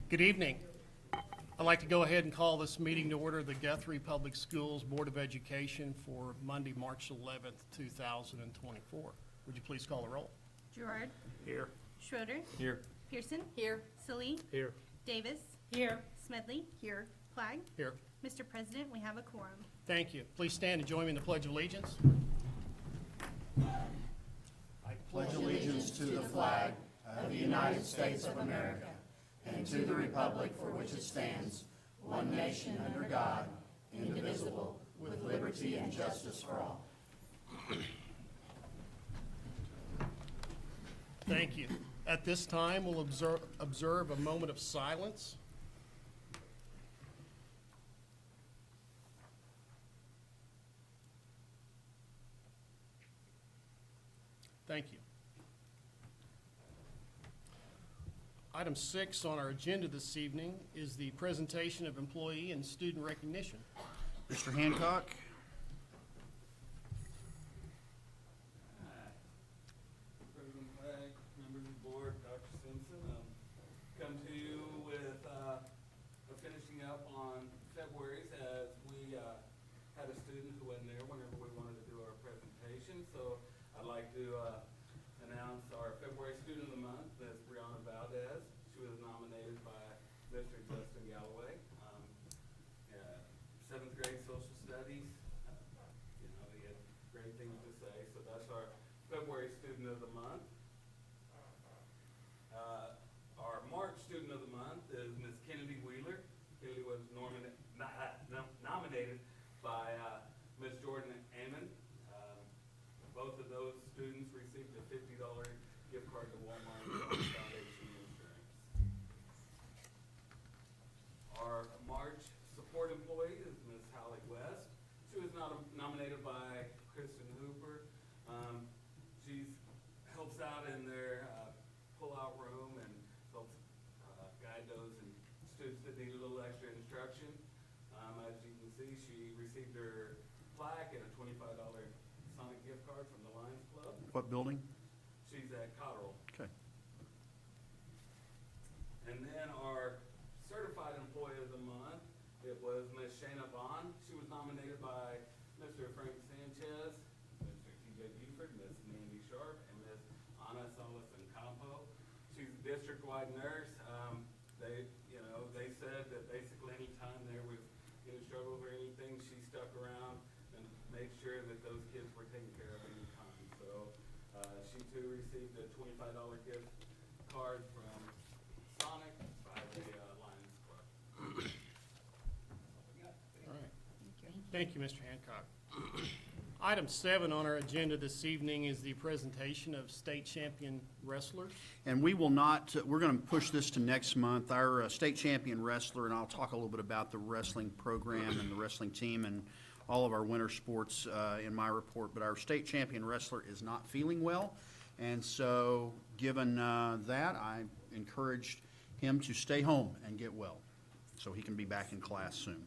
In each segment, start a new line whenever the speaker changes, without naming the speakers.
Good evening. I'd like to go ahead and call this meeting to order, the Guthrie Public Schools Board of Education for Monday, March 11th, 2024. Would you please call the roll?
Gerard.
Here.
Schroeder.
Here.
Pearson. Here. Salee.
Here.
Davis. Here. Smedley. Here. Flagg.
Here.
Mr. President, we have a quorum.
Thank you. Please stand and join me in the Pledge of Allegiance. I
pledge allegiance to the flag of the United States of America and to the republic for which it stands, one nation under God, indivisible, with liberty and justice for all.
Thank you. At this time, we'll observe a moment of silence. Thank you. Item 6 on our agenda this evening is the presentation of employee and student recognition.
Mr. Hancock?
President Flagg, members of the board, Dr. Simpson, come to you with finishing up on February's as we had a student who wasn't there whenever we wanted to do our presentation. So I'd like to announce our February Student of the Month, Ms. Brianna Valdez. She was nominated by Mr. Justin Galloway. 7th grade social studies. He had great things to say. So that's our February Student of the Month. Our March Student of the Month is Ms. Kennedy Wheeler. Kennedy was nominated by Ms. Jordan Ammon. Both of those students received a $50 gift card to Walmart Foundation Insurance. Our March support employee is Ms. Hallie West. She was nominated by Kristen Hooper. She helps out in their pull-out room and helps guide those students that need a little extra instruction. As you can see, she received her plaque and a $25 Sonic gift card from the Lions Club.
What building?
She's at Cotterell.
Okay.
And then our certified employee of the month, it was Ms. Shayna Bond. She was nominated by Mr. Frank Sanchez, Mr. T.J. Buford, Ms. Mandy Sharp, and Ms. Anna Solison Campo. She's a district-wide nurse. They said that basically any time there was any struggles or anything, she stuck around and made sure that those kids were taken care of any time. So she too received a $25 gift card from Sonic by the Lions Club.
All right. Thank you, Mr. Hancock. Item 7 on our agenda this evening is the presentation of state champion wrestlers.
And we will not, we're going to push this to next month. Our state champion wrestler, and I'll talk a little bit about the wrestling program and the wrestling team and all of our winter sports in my report, but our state champion wrestler is not feeling well. And so given that, I encouraged him to stay home and get well so he can be back in class soon.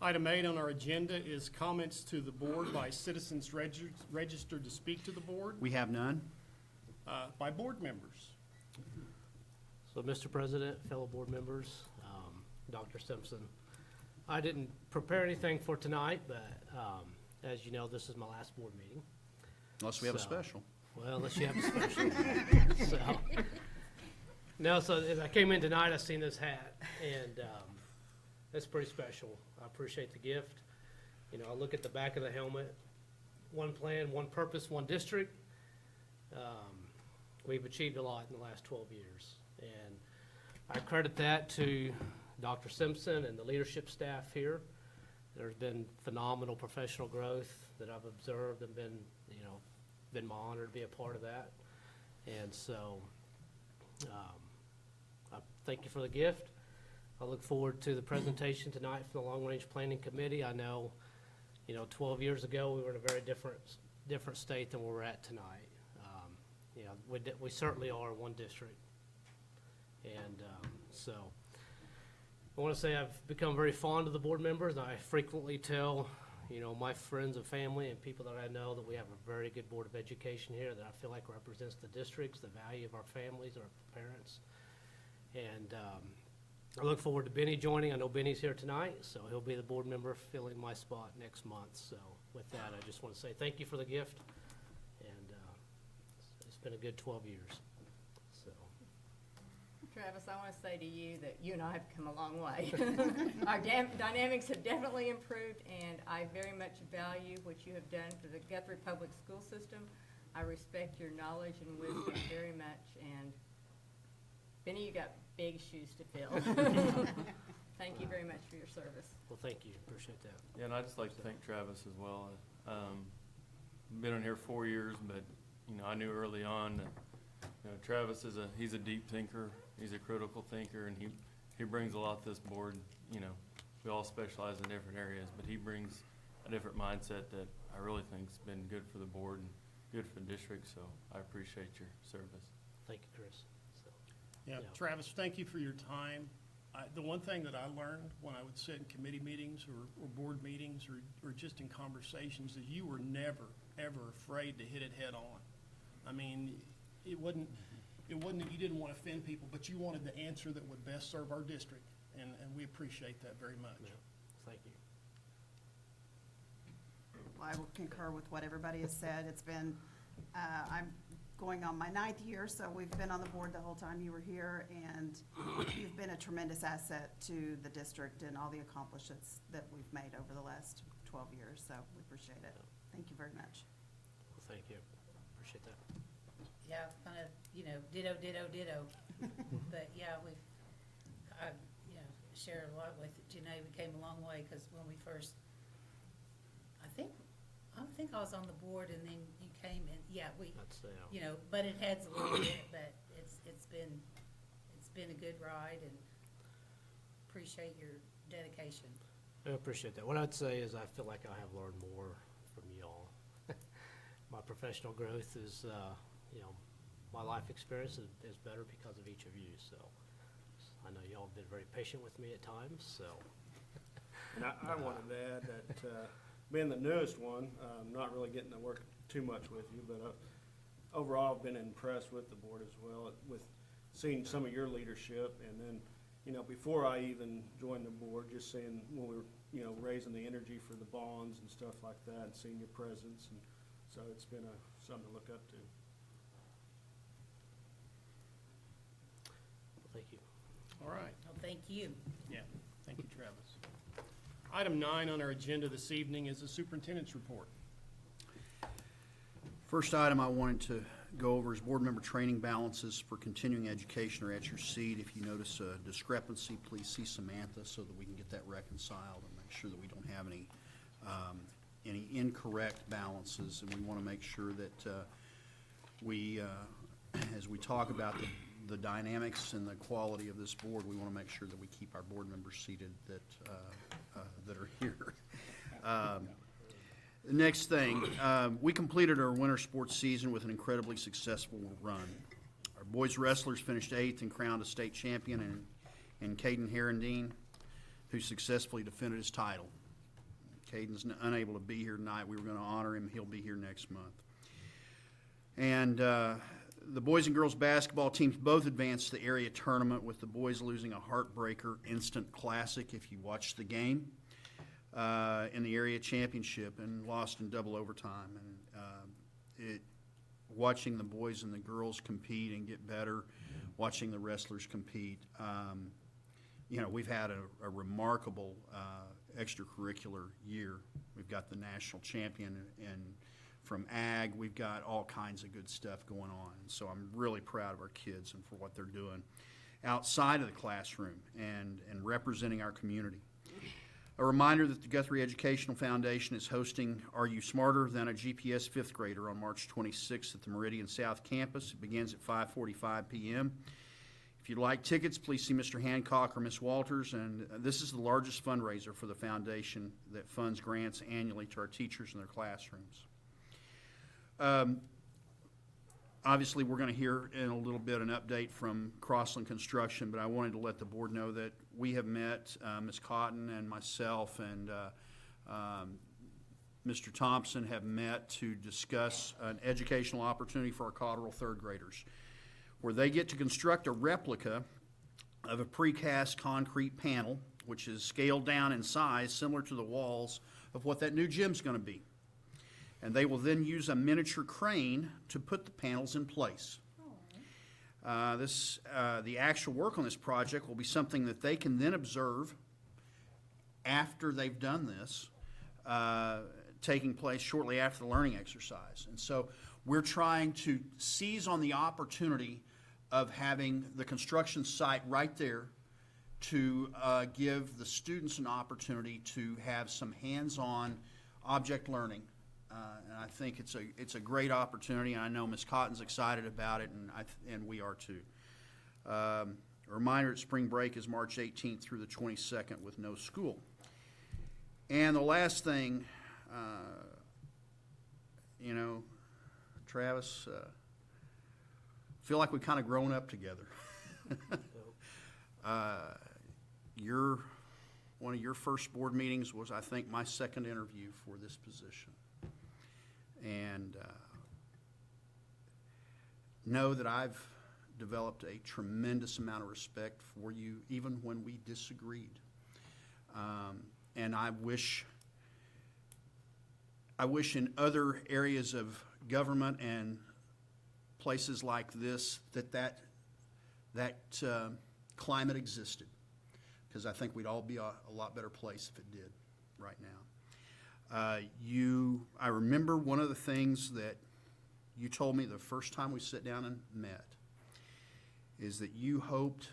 Item 8 on our agenda is comments to the board by citizens registered to speak to the board
We have none?
by board members.
So, Mr. President, fellow board members, Dr. Simpson, I didn't prepare anything for tonight, but as you know, this is my last board meeting.
Unless we have a
So-
special.
Well, unless you have a special. So as I came in tonight, I seen this hat, and it's pretty special. I appreciate the gift. I look at the back of the helmet, one plan, one purpose, one district. We've achieved a lot in the last 12 years, and I credit that to Dr. Simpson and the leadership staff here. There's been phenomenal professional growth that I've observed and been my honor to be a part of that. And so, I thank you for the gift. I look forward to the presentation tonight from the Long Range Planning Committee. I know, 12 years ago, we were in a very different state than where we're at tonight. We certainly are one district. And so I want to say I've become very fond of the board members. I frequently tell, you know, my friends and family and people that I know, that we have a very good Board of Education here that I feel like represents the districts, the value of our families, our parents. And I look forward to Benny joining. I know Benny's here tonight, so he'll be the board member filling my spot next month. So with that, I just want to say thank you for the gift, and it's been a good 12 years. So,
Travis, I want to say to you that you and I have come a long way. Our dynamics have definitely improved, and I very much value what you have done for the Guthrie Public School System. I respect your knowledge and wisdom very much, and Benny, you got big shoes to fill. Thank you very much for your service.
well, thank you. Appreciate that.
Yeah, and I'd just like to thank Travis as well. Been on here 4 years, but, you know, I knew early on that, you know, Travis he's a deep thinker, he's a critical thinker, and he brings a lot to this board. You know, we all specialize in different areas, but he brings a different mindset that I really think's been good for the board and good for the district, so I appreciate your service.
Thank you, Chris. So,
Yeah,
Yeah.
Travis, thank you for your time. The one thing that I learned when I would sit in committee meetings or board meetings or just in conversations is you were never, ever afraid to hit it head on. I mean, it wasn't that you didn't want to offend people, but you wanted the answer that would best serve our district, and we appreciate that very much.
yeah, thank you.
Well, I will concur with what everybody has said. It's been, I'm going on my 9th year, so we've been on the board the whole time you were here, and you've been a tremendous asset to the district and all the accomplishments that we've made over the last 12 years, so we appreciate it. Thank you very much.
Well, thank you. Appreciate that.
Yeah, kind of, you know, ditto, ditto, ditto. But yeah, I, you know, share a lot with Janae. We came a long way, because when we first, I think I was on the board, and then you came in, yeah,
That's,
you know, butted heads a little bit, but it's been a good ride, and appreciate your dedication.
I appreciate that. What I'd say is I feel like I have learned more from y'all. My professional growth is, you know, my life experience is better because of each of you, so I know y'all have been very patient with me at times, so.
And I wanted to add that, being the newest one, not really getting to work too much with you, but overall, I've been impressed with the board as well, with seeing some of your leadership, and then, you know, before I even joined the board, just seeing when we were, you know, raising the energy for the bonds and stuff like that, and seeing your presence, and so it's been something to look up to.
Thank you.
All right.
Well, thank you.
Yeah, thank you, Travis. Item 9 on our agenda this evening is the superintendent's report.
First item I wanted to go over is board member training balances for continuing education are at your seat. If you notice a discrepancy, please see Samantha so that we can get that reconciled and make sure that we don't have any incorrect balances. And we want to make sure that we, as we talk about the dynamics and the quality of this board, we want to make sure that we keep our board members seated that are here. The next thing, we completed our winter sports season with an incredibly successful run. Our boys wrestlers finished 8th and crowned a state champion in Caden Herendeen, who successfully defended his title. Caden's unable to be here tonight. We were going to honor him. He'll be here next month. And the boys and girls basketball teams both advanced to the area tournament, with the boys losing a heartbreaker instant classic, if you watched the game, in the area championship, and lost in double overtime. And watching the boys and the girls compete and get better, watching the wrestlers compete, you know, we've had a remarkable extracurricular year. We've got the national champion, and from ag, we've got all kinds of good stuff going on. And so I'm really proud of our kids and for what they're doing outside of the classroom and representing our community. A reminder that the Guthrie Educational Foundation is hosting Are You Smarter Than a GPS 5th Grader on March 26th at the Meridian South Campus. It begins at 5:45 p.m. If you'd like tickets, please see Mr. Hancock or Ms. Walters. And this is the largest fundraiser for the foundation that funds grants annually to our teachers in their classrooms. Obviously, we're going to hear in a little bit an update from Crossland Construction, but I wanted to let the board know that we have met, Ms. Cotton and myself and Mr. Thompson have met to discuss an educational opportunity for our Cotterell third graders, where they get to construct a replica of a precast concrete panel, which is scaled down in size, similar to the walls of what that new gym's going to be. And they will then use a miniature crane to put the panels in place. The actual work on this project will be something that they can then observe after they've done this, taking place shortly after the learning exercise. And so we're trying to seize on the opportunity of having the construction site right there to give the students an opportunity to have some hands-on object learning. And I think it's a great opportunity, and I know Ms. Cotton's excited about it, and we are too. A reminder that spring break is March 18th through the 22nd with no school. And the last thing, Travis, feel like we've kind of grown up together. One of your first board meetings was, I think, my second interview for this position. And know that I've developed a tremendous amount of respect for you, even when we disagreed. And I wish in other areas of government and places like this that climate existed, because I think we'd all be a lot better place if it did right now. I remember one of the things that you told me the first time we sat down and met is that you hoped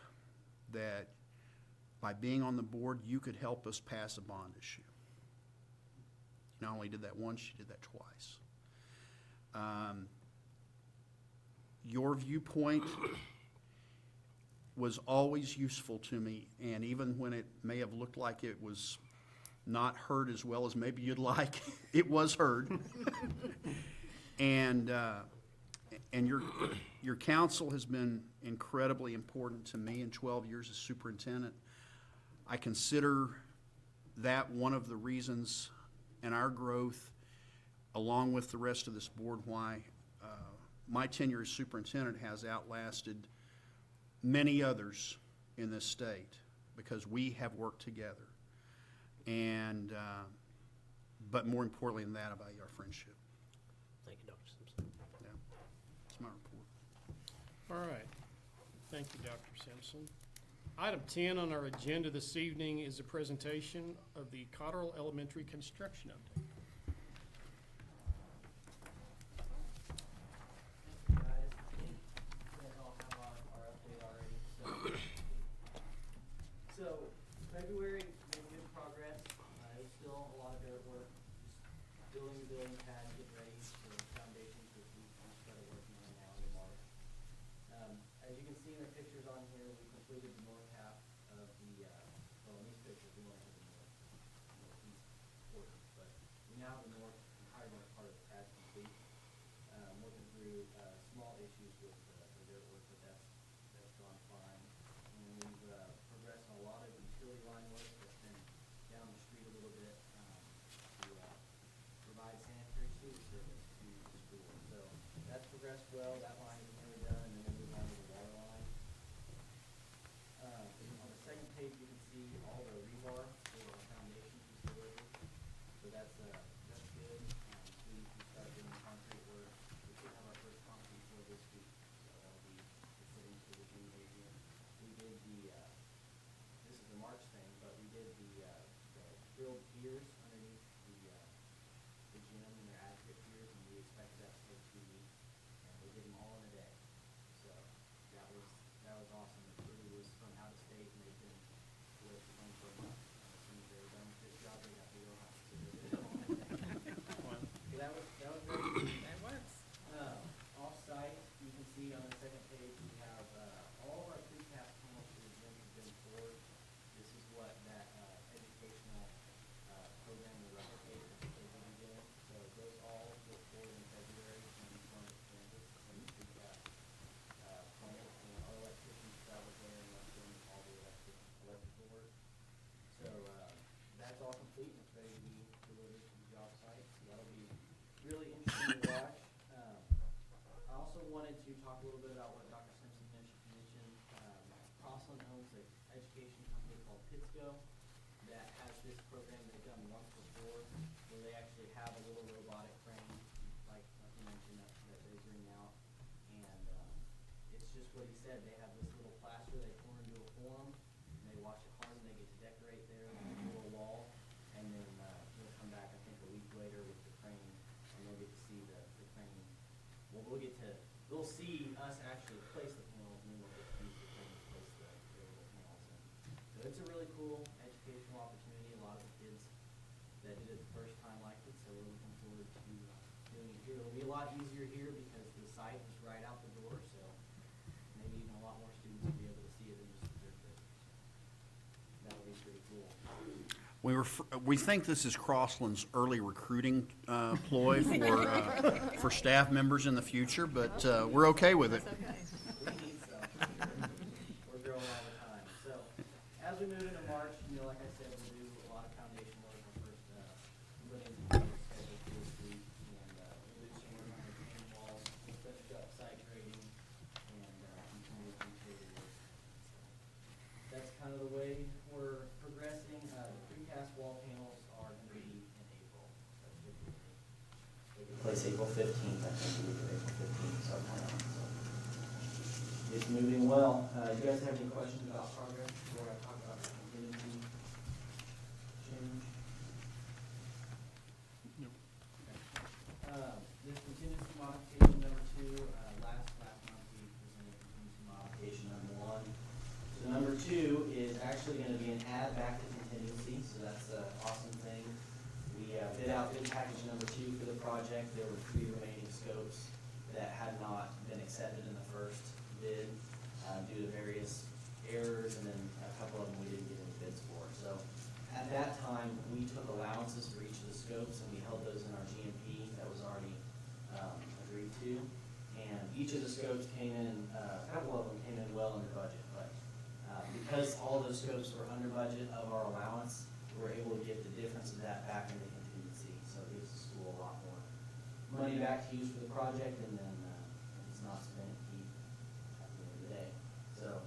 that by being on the board, you could help us pass a bond issue. You not only did that once, you did that twice. Your viewpoint was always useful to me, and even when it may have looked like it was not heard as well as maybe you'd like, it was heard. And your counsel has been incredibly important to me in 12 years as superintendent. I consider that one of the reasons in our growth, along with the rest of this board, why my tenure as superintendent has outlasted many others in this state, because we have worked together. And, but more importantly than that, I value our friendship.
Thank you, Dr. Simpson.
Yeah, that's my report.
All right. Thank you, Dr. Simpson. Item 10 on our agenda this evening is a presentation of the Cotterell Elementary construction update.
Guys, you guys all have our update already, so February made good progress. It was still a lot of dirt work, just building the building pad, getting ready for the foundations, which we started working on now in March. As you can see in the pictures on here, we completed the north half of the, well, in these pictures, we only have the northeast quarter, but we now have the entire north part of the pad complete. Working through small issues with the dirt work, but that's gone fine. And we've progressed on a lot of utility line work that's been down the street a little bit to provide sanitary sewer service to the school. So that's progressed well. That line is nearly done, and then we move on to the water line. On the second page, you can see all the rebar for the foundation piece delivered. So that's good. We started doing concrete work. We should have our first concrete pour this week. So that'll be sitting for the gymnasium. We did this is the March thing, but we did the drilled piers underneath the gym and their adequate piers, and we expected that to take 2 weeks. And we did them all in a day. So that was awesome. The crew was from out of state, and they've been with the home for a month. As soon as they were done with this job, they got the wheelhouse. So they did it all in a day. So that was very good.
That works.
Off-site, you can see on the second page, we have all of our precast panels for the gym have been poured. This is what that educational program will replicate that they will be doing. So those all were poured in February when we formed Kansas, and the precast plant, and our electricians traveled really interesting to watch. I also wanted to talk a little bit about what Dr. Simpson mentioned. Crossland owns an education company called Pittsco that has this program they've done once before, where they actually have a little robotic crane, like you mentioned, that they bring out. And it's just what he said. They have this little plaster they pour into a form, and they wash it hard, and they get to decorate there on a little wall. And then they'll come back, I think, a week later with the crane, and they'll get to see the crane. Well, they'll see us actually place the panels, and then we'll get to use the crane to place the little panels in. So it's a really cool educational opportunity. A lot of the kids that did it the first time liked it, so we're looking forward to doing it here. It'll be a lot easier here because the site is right out the door, so maybe even a lot more students will be able to see it than just the third graders. That'll be pretty cool.
We think this is Crossland's early recruiting ploy for staff members in the future, but we're okay with it.
We need some. We're growing all the time. So as we move into March, like I said, we'll do a lot of foundation work. Our first building schedule for this week, and we'll do some work on the retaining walls. We'll finish up site grading and continue with utility work. That's kind of the way we're progressing. The precast wall panels are going to be in April. That's what we're taking place April 15th, I think, the week of April 15th, so our plan. So it's moving well. Do you guys have any questions about progress before I talk about the contingency change?
Nope.
Okay. This contingency modification number 2, last month we presented contingency modification number 1. So number 2 is actually going to be an add back to contingency, so that's an awesome thing. We bid out bid package number 2 for the project. There were 3 remaining scopes that had not been accepted in the first bid due to various errors, and then a couple of them we didn't get any bids for. So at that time, we took allowances for each of the scopes, and we held those in our GMP that was already agreed to. And each of the scopes came in, a couple of them came in well under budget, but because all those scopes were under budget of our allowance, we were able to get the difference of that back into contingency. So it gives the school a lot more money back to use for the project, and then if it's not spent, keep at the end of the day. So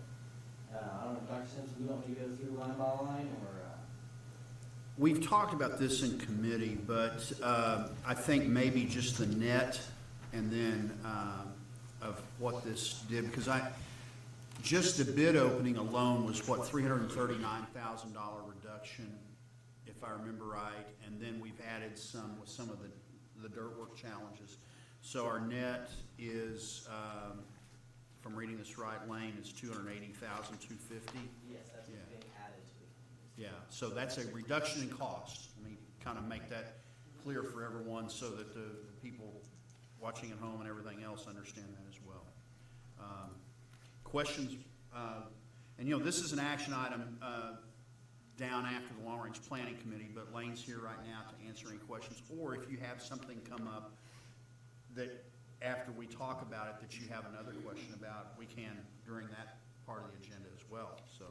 I don't know, Dr. Simpson, do you want me to go through line by line, or?
We've talked about this in committee, but I think maybe just the net and then of what this did, because just the bid opening alone was what, $339,000 reduction, if I remember right, and then we've added some with some of the dirt work challenges. So our net is, if I'm reading this right, Lane, is $280,250.
Yes, that's
Yeah.
been added to it.
Yeah, so that's a reduction in cost. Let me kind of make that clear for everyone so that the people watching at home and everything else understand that as well. Questions, and this is an action item down after the Long Range Planning Committee, but Lane's here right now to answer any questions. Or if you have something come up that after we talk about it that you have another question about, we can during that part of the agenda as well, so.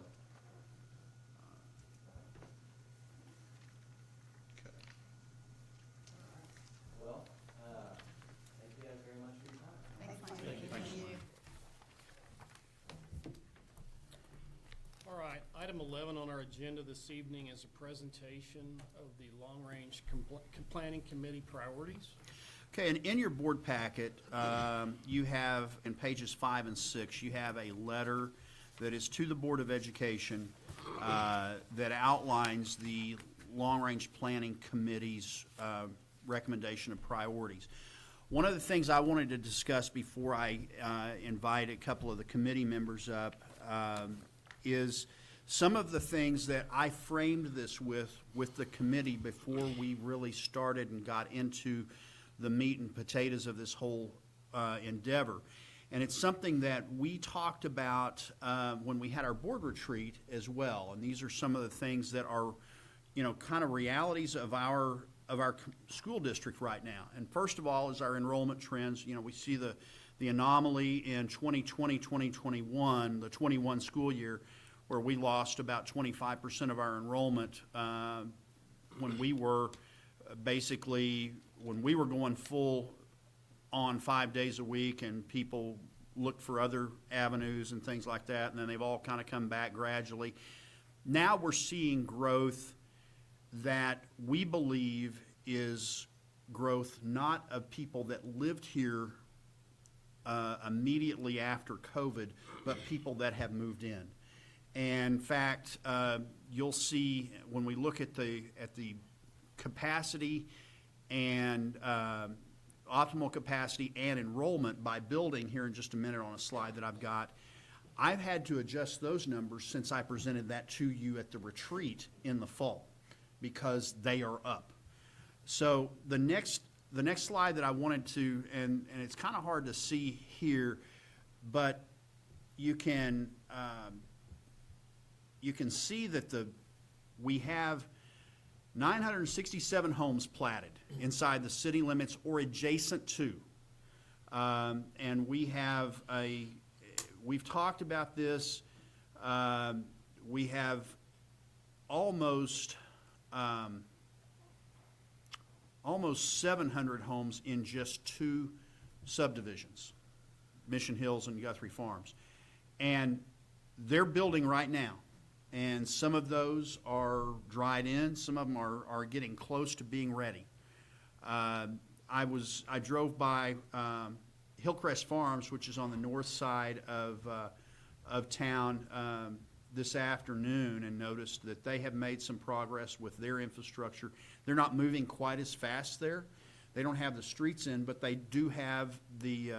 Well, thank you guys very much for your time.
Thank you.
All right, item 11 on our agenda this evening is a presentation of the Long Range Planning Committee priorities.
Okay, and in your board packet, you have, in pages 5 and 6, you have a letter that is to the Board of Education that outlines the Long Range Planning Committee's recommendation of priorities. One of the things I wanted to discuss before I invite a couple of the committee members up is some of the things that I framed this with the committee before we really started and got into the meat and potatoes of this whole endeavor. And it's something that we talked about when we had our board retreat as well. And these are some of the things that are, kind of realities of our school district right now. And first of all is our enrollment trends. We see the anomaly in 2020, 2021, the 21 school year, where we lost about 25% of our enrollment when we were basically when we were going full on 5 days a week and people looked for other avenues and things like that, and then they've all kind of come back gradually. Now we're seeing growth that we believe is growth not of people that lived here immediately after COVID, but people that have moved in. And in fact, you'll see when we look at the capacity and optimal capacity and enrollment by building here in just a minute on a slide that I've got, I've had to adjust those numbers since I presented that to you at the retreat in the fall because they are up. So the next slide that I wanted to, and it's kind of hard to see here, but you can see that we have 967 homes platted inside the city limits or adjacent to. And we've talked about this. We have almost 700 homes in just 2 subdivisions, Mission Hills and Guthrie Farms. And they're building right now. And some of those are dried in, some of them are getting close to being ready. I drove by Hillcrest Farms, which is on the north side of town this afternoon, and noticed that they have made some progress with their infrastructure. They're not moving quite as fast there. They don't have the streets in, but they do have the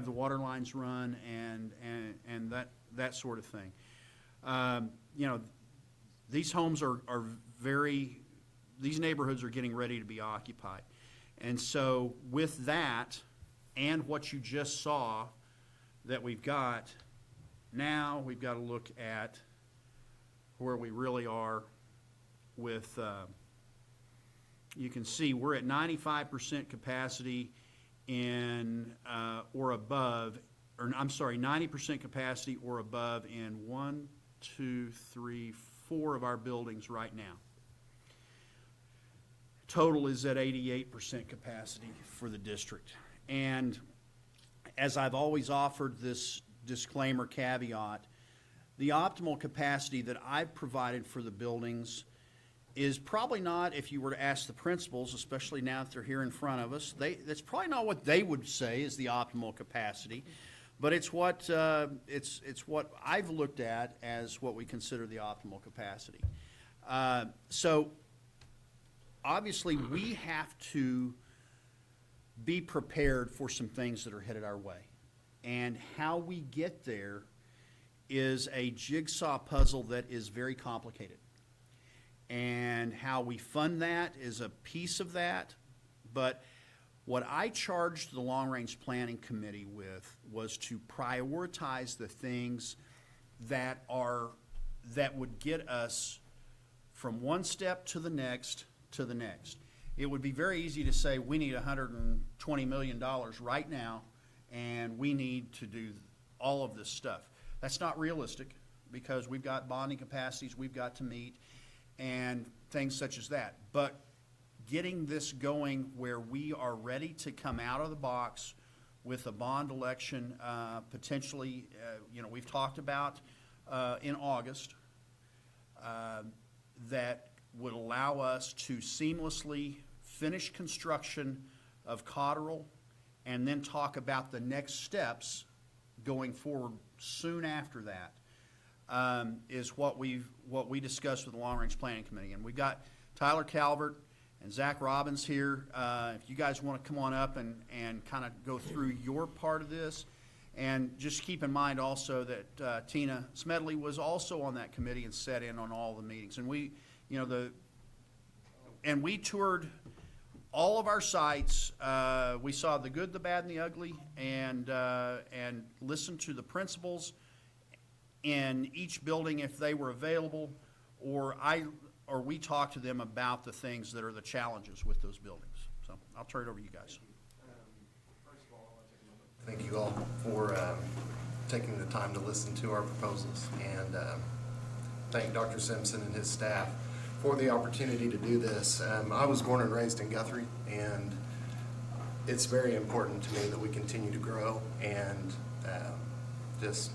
water lines run and that sort of thing. These homes these neighborhoods are getting ready to be occupied. And so with that and what you just saw that we've got, now we've got to look at where we really are with, you can see we're at 95% capacity or above, 90% capacity or above in 4 of our buildings right now. Total is at 88% capacity for the district. And as I've always offered this disclaimer caveat, the optimal capacity that I've provided for the buildings is probably not, if you were to ask the principals, especially now that they're here in front of us, that's probably not what they would say is the optimal capacity. But it's what I've looked at as what we consider the optimal capacity. So obviously we have to be prepared for some things that are headed our way. And how we get there is a jigsaw puzzle that is very complicated. And how we fund that is a piece of that. But what I charged the Long Range Planning Committee with was to prioritize the things that would get us from one step to the next to the next. It would be very easy to say we need $120 million right now and we need to do all of this stuff. That's not realistic because we've got bonding capacities we've got to meet and things such as that. But getting this going where we are ready to come out of the box with a bond election, potentially, we've talked about in August, that would allow us to seamlessly finish construction of Cotterill and then talk about the next steps going forward soon after that, is what we discussed with the Long Range Planning Committee. And we've got Tyler Calvert and Zach Robbins here. If you guys want to come on up and kind of go through your part of this. And just keep in mind also that Tina Smedley was also on that committee and sat in on all the meetings. And we toured all of our sites. We saw the good, the bad, and the ugly, and listened to the principals in each building if they were available, or we talked to them about the things that are the challenges with those buildings. So I'll turn it over to you guys.
Thank you all for taking the time to listen to our proposals, and thank Dr. Simpson and his staff for the opportunity to do this. I was born and raised in Guthrie, and it's very important to me that we continue to grow and just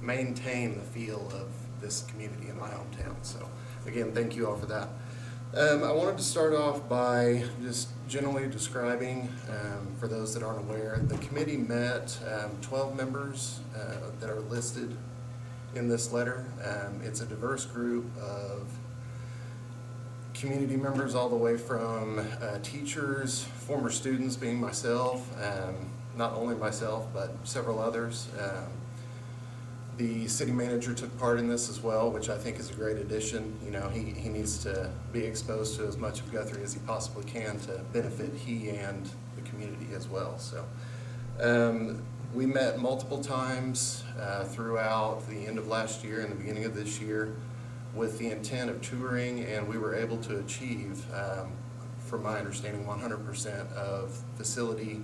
maintain the feel of this community in my hometown. So again, thank you all for that. I wanted to start off by just generally describing, for those that aren't aware, the committee met 12 members that are listed in this letter. It's a diverse group of community members all the way from teachers, former students being myself, not only myself, but several others. The city manager took part in this as well, which I think is a great addition. You know, he needs to be exposed to as much of Guthrie as he possibly can to benefit he and the community as well. So we met multiple times throughout the end of last year and the beginning of this year with the intent of touring, and we were able to achieve, from my understanding, 100% of facility,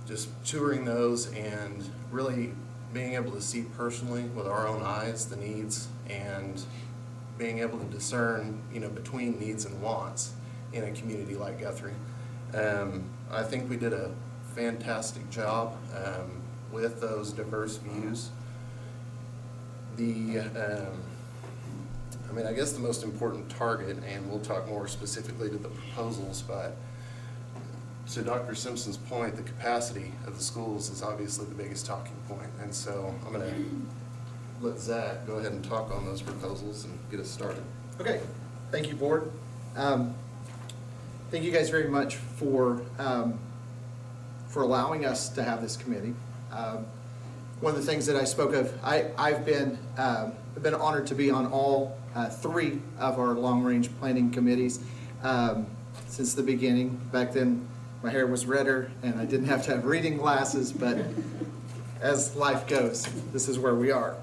just touring those and really being able to see personally with our own eyes the needs and being able to discern, you know, between needs and wants in a community like Guthrie. I think we did a fantastic job with those diverse views. I guess the most important target, and we'll talk more specifically to the proposals, but to Dr. Simpson's point, the capacity of the schools is obviously the biggest talking point. And so I'm going to let Zach go ahead and talk on those proposals and get us started.
Okay, thank you, board. Thank you guys very much for allowing us to have this committee. One of the things that I spoke of, I've been honored to be on all 3 of our long-range planning committees since the beginning. Back then, my hair was redder and I didn't have to have reading glasses, but as life goes, this is where we are.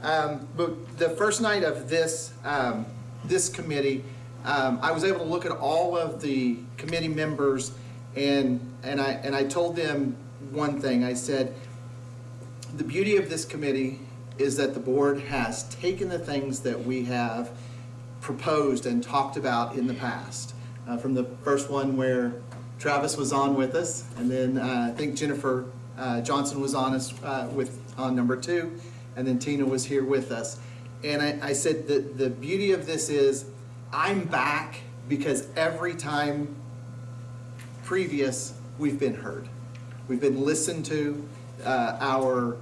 But the first night of this committee, I was able to look at all of the committee members and I told them one thing. I said, the beauty of this committee is that the board has taken the things that we have proposed and talked about in the past. From the first one where Travis was on with us, and then I think Jennifer Johnson was on us on number 2, and then Tina was here with us. And I said that the beauty of this is I'm back because every time previous we've been heard. We've been listened to. Our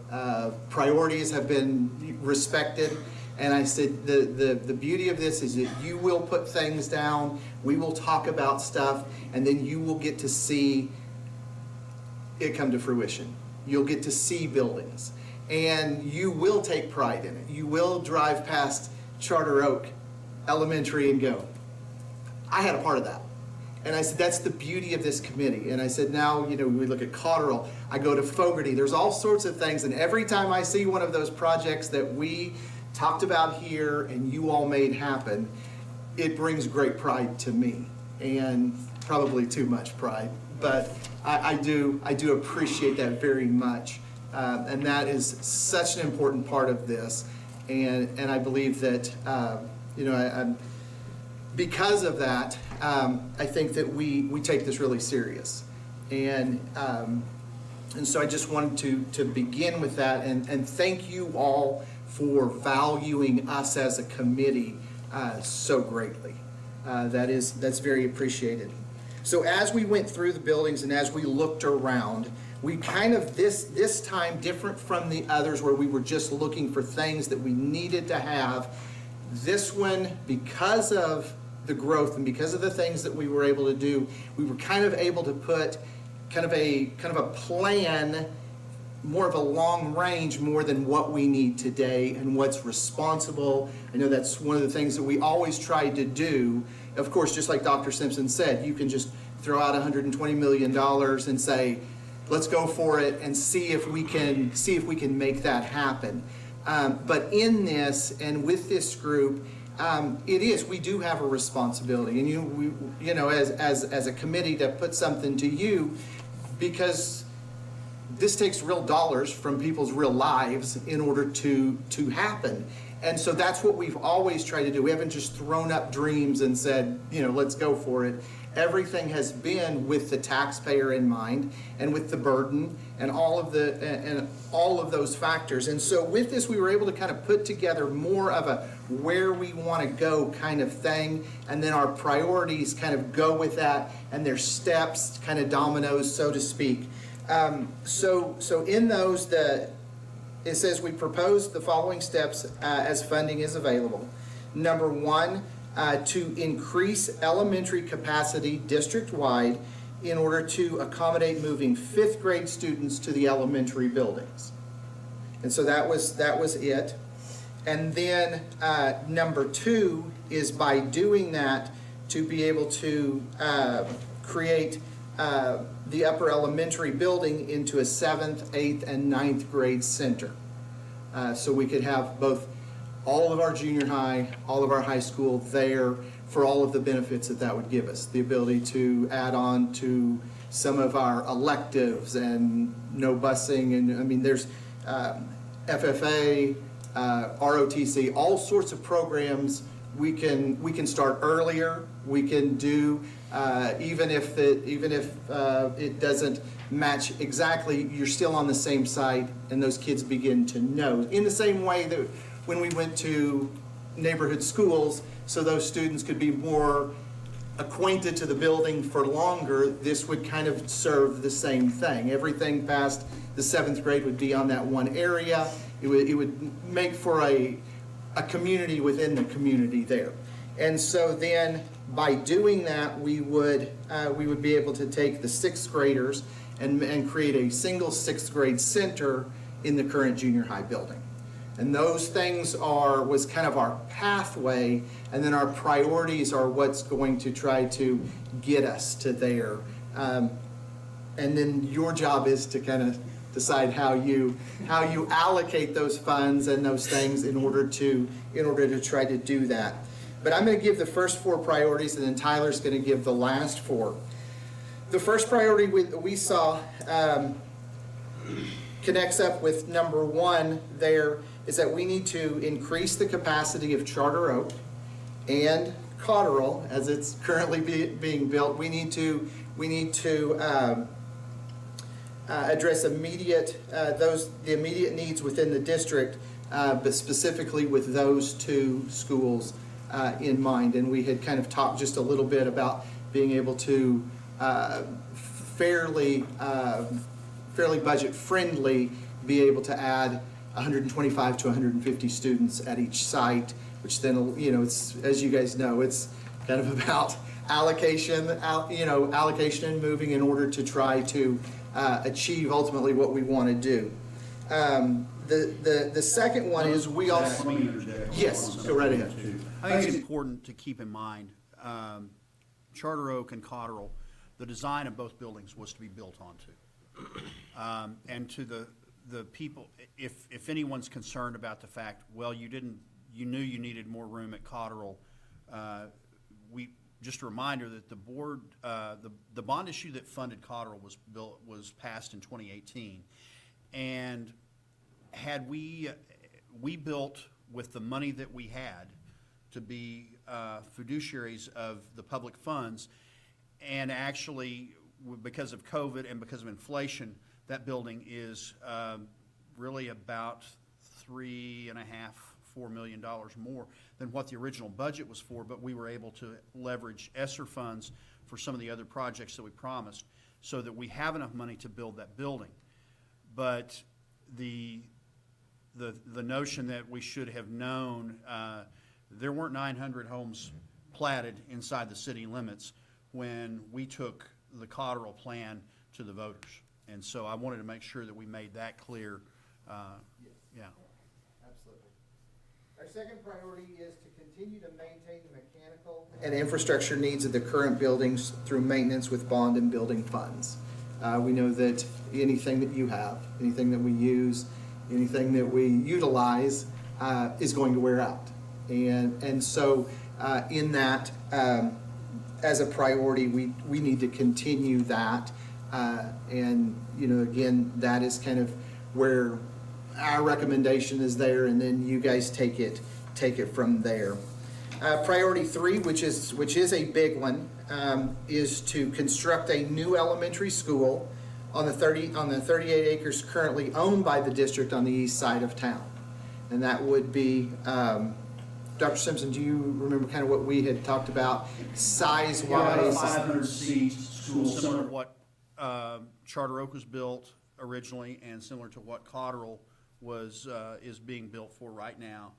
priorities have been respected. And I said the beauty of this is that you will put things down, we will talk about stuff, and then you will get to see it come to fruition. You'll get to see buildings, and you will take pride in it. You will drive past Charter Oak Elementary and go, I had a part of that. And I said, that's the beauty of this committee. And I said, now, you know, we look at Cotterill, I go to Fogarty, there's all sorts of things. And every time I see one of those projects that we talked about here and you all made happen, it brings great pride to me, and probably too much pride. But I do appreciate that very much. And that is such an important part of this. And I believe that, you know, because of that, I think that we take this really serious. And so I just wanted to begin with that and thank you all for valuing us as a committee so greatly. That's very appreciated. So as we went through the buildings and as we looked around, we kind of, this time different from the others where we were just looking for things that we needed to have. This one, because of the growth and because of the things that we were able to do, we were kind of able to put kind of a plan, more of a long range, more than what we need today and what's responsible. I know that's one of the things that we always try to do. Of course, just like Dr. Simpson said, you can just throw out $120 million and say, let's go for it and see if we can make that happen. But in this and with this group, we do have a responsibility, and you know, as a committee to put something to you, because this takes real dollars from people's real lives in order to happen. And so that's what we've always tried to do. We haven't just thrown up dreams and said, let's go for it. Everything has been with the taxpayer in mind and with the burden and all of those factors. And so with this, we were able to kind of put together more of a where we want to go kind of thing, and then our priorities kind of go with that, and their steps, kind of dominoes, so to speak. So in those, it says we propose the following steps as funding is available. Number one, to increase elementary capacity district-wide in order to accommodate moving 5th grade students to the elementary buildings. And so that was it. And then number two is by doing that to be able to create the upper elementary building into a 7th, 8th, and 9th grade center. So we could have both all of our junior high, all of our high school there for all of the benefits that would give us. The ability to add on to some of our electives and no busing, and I mean there's FFA, ROTC, all sorts of programs. We can start earlier. We can do even if it doesn't match exactly, you're still on the same site, and those kids begin to know. In the same way that when we went to neighborhood schools, so those students could be more acquainted to the building for longer, this would kind of serve the same thing. Everything past the 7th grade would be on that one area. It would make for a community within the community there. And so then by doing that, we would be able to take the 6th graders and create a single 6th grade center in the current junior high building. And those things was kind of our pathway, and then our priorities are what's going to try to get us to there. And then your job is to kind of decide how you allocate those funds and those things in order to try to do that. But I'm going to give the first 4 priorities, and then Tyler's going to give the last 4. The first priority we saw connects up with number 1 there, is that we need to increase the capacity of Charter Oak and Cotterill as it's currently being built. We need to address the immediate needs within the district, but specifically with those 2 schools in mind. And we had kind of talked just a little bit about being able to fairly budget friendly be able to add 125 to 150 students at each site, which then, it's, as you guys know, it's kind of about allocation and moving in order to try to achieve ultimately what we want to do. The second one is we also...
Let me interject.
Yes, go right ahead.
I think it's important to keep in mind, Charter Oak and Cotterill, the design of both buildings was to be built onto. And to the people, if anyone's concerned about the fact, well, you knew you needed more room at Cotterill, just a reminder that the board, the bond issue that funded Cotterill was passed in 2018, and had we built with the money that we had to be fiduciaries of the public funds, and actually because of COVID and because of inflation, that building is really about $3.5–4 million more than what the original budget was for, but we were able to leverage ESSER funds for some of the other projects that we promised so that we have enough money to build that building. But the notion that we should have known, there weren't 900 homes platted inside the city limits when we took the Cotterill plan to the voters. And so I wanted to make sure that we made that clear. Yeah.
Absolutely. Our second priority is to continue to maintain the mechanical and infrastructure needs of the current buildings through maintenance with bond and building funds. We know that anything that you have, anything that we use, anything that we utilize is going to wear out. And so in that, as a priority, we need to continue that. And, again, that is kind of where our recommendation is there, and then you guys take it from there. Priority 3, which is a big one, is to construct a new elementary school on the 38 acres currently owned by the district on the east side of town. And that would be, Dr. Simpson, do you remember kind of what we had talked about size-wise?
500 seat school, similar to what Charter Oak was built originally, and similar to what Cotterell is being built for right now,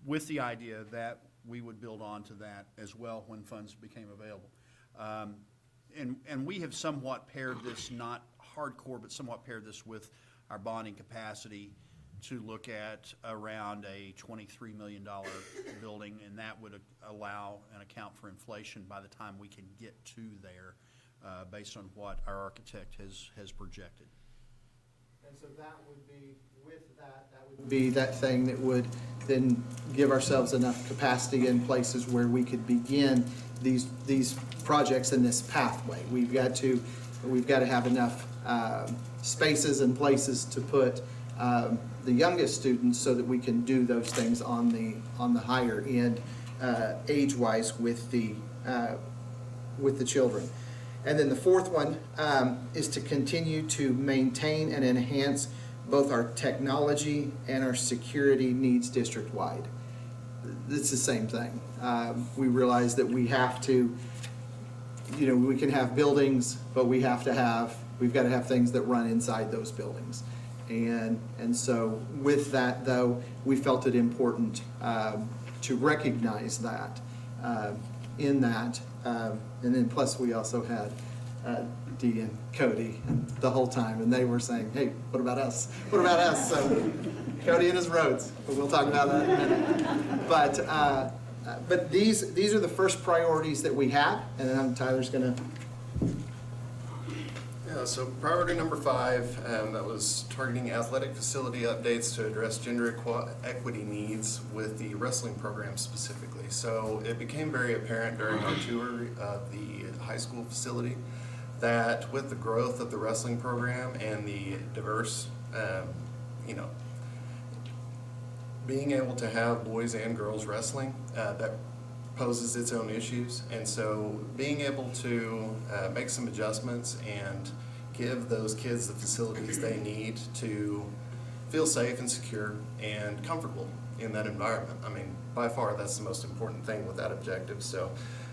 with the idea that we would build onto that as well when funds became available. And we have somewhat paired this, not hardcore, but somewhat paired this with our bonding capacity to look at around a $23 million building, and that would allow and account for inflation by the time we can get to there, based on what our architect has projected.
And so that would be, with that would be that thing that would then give ourselves enough capacity in places where we could begin these projects in this pathway. We've got to have enough spaces and places to put the youngest students so that we can do those things on the higher end, age-wise with the children. And then the fourth one is to continue to maintain and enhance both our technology and our security needs district-wide. It's the same thing. We realize that we have to, we can have buildings, but we've got to have things that run inside those buildings. And so with that, though, we felt it important to recognize that in that. And then plus we also had Dee and Cody the whole time, and they were saying, hey, what about us? What about us? So Cody and his roads, but we'll talk about that in a minute. But these are the first priorities that we have, and then Tyler's gonna.
Yeah, so priority number 5, that was targeting athletic facility updates to address gender equity needs with the wrestling program specifically. So it became very apparent during our tour of the high school facility that with the growth of the wrestling program and the diverse, being able to have boys and girls wrestling, that poses its own issues. And so being able to make some adjustments and give those kids the facilities they need to feel safe and secure and comfortable in that environment. I mean, by far, that's the most important thing with that objective. So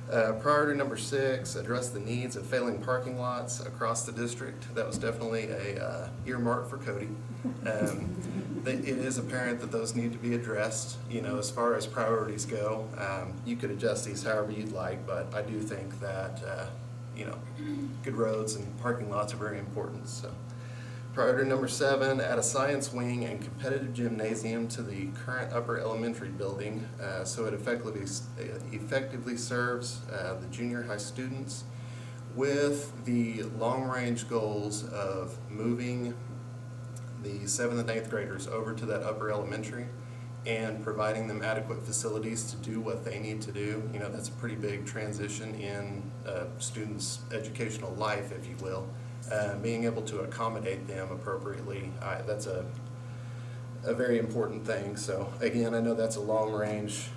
priority number 6, address the needs of failing parking lots across the district. That was definitely a earmark for Cody. It is apparent that those need to be addressed. As far as priorities go, you could adjust these however you'd like, but I do think that good roads and parking lots are very important. So priority number 7, add a science wing and competitive gymnasium to the current upper elementary building, so it effectively serves the junior high students, with the long-range goals of moving the 7th and 8th graders over to that upper elementary and providing them adequate facilities to do what they need to do. That's a pretty big transition in students' educational life, if you will. Being able to accommodate them appropriately, that's a very important thing. So again, I know that's a long-range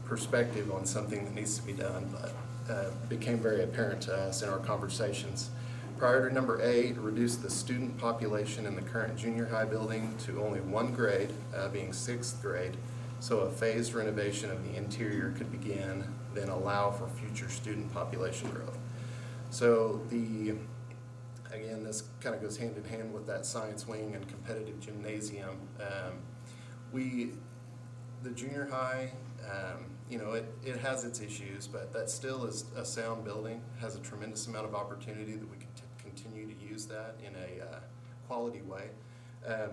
perspective on something that needs to be done, but became very apparent to us in our conversations. Priority number 8, reduce the student population in the current junior high building to only 1 grade, being 6th grade, so a phased renovation of the interior could begin, then allow for future student population growth. So again, this kind of goes hand in hand with that science wing and competitive gymnasium. The junior high, it has its issues, but that still is a sound building, has a tremendous amount of opportunity that we can continue to use that in a quality way.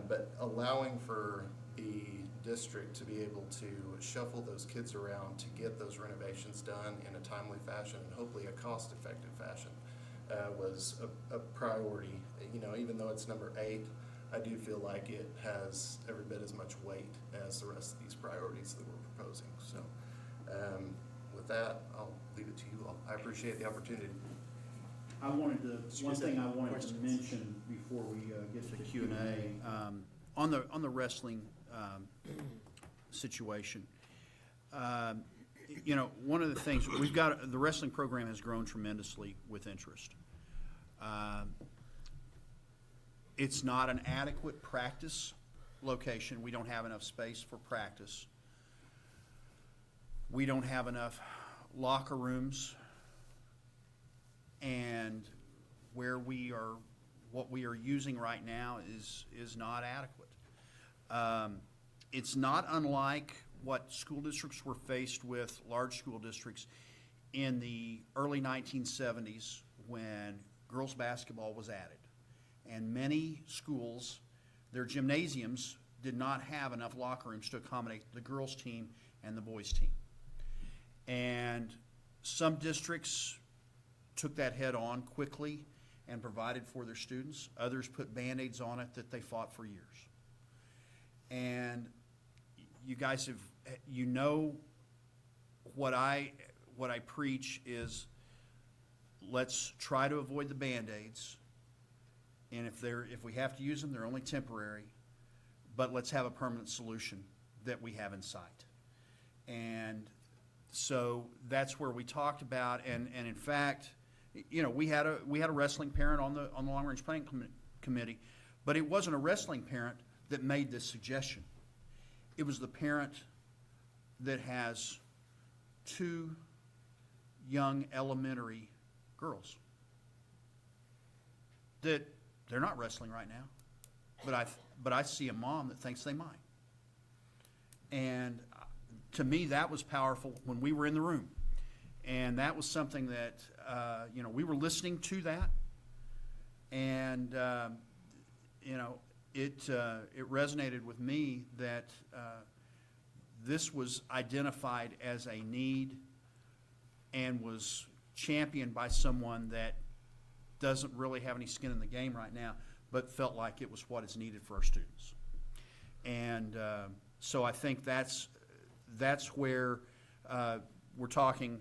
But allowing for the district to be able to shuffle those kids around to get those renovations done in a timely fashion and hopefully a cost-effective fashion was a priority. Even though it's number 8, I do feel like it has every bit as much weight as the rest of these priorities that we're proposing. So with that, I'll leave it to you all. I appreciate the opportunity.
One thing I wanted to mention before we get to Q&A, on the wrestling situation, you know, one of the things, we've got, the wrestling program has grown tremendously with interest. It's not an adequate practice location. We don't have enough space for practice. We don't have enough locker rooms, and where we are, what we are using right now is not adequate. It's not unlike what school districts were faced with, large school districts, in the early 1970s when girls' basketball was added. And many schools, their gymnasiums did not have enough locker rooms to accommodate the girls' team and the boys' team. And some districts took that head on quickly and provided for their students. Others put Band-Aids on it that they fought for years. And you guys have, you know, what I preach is, let's try to avoid the Band-Aids. And if we have to use them, they're only temporary. But let's have a permanent solution that we have in sight. And so that's where we talked about, and in fact, you know, we had a wrestling parent on the long range planning committee, but it wasn't a wrestling parent that made this suggestion. It was the parent that has 2 young elementary girls that they're not wrestling right now, but I see a mom that thinks they might. And to me, that was powerful when we were in the room. And that was something that, you know, we were listening to that. And, you know, it resonated with me that this was identified as a need and was championed by someone that doesn't really have any skin in the game right now, but felt like it was what is needed for our students. And so I think that's where we're talking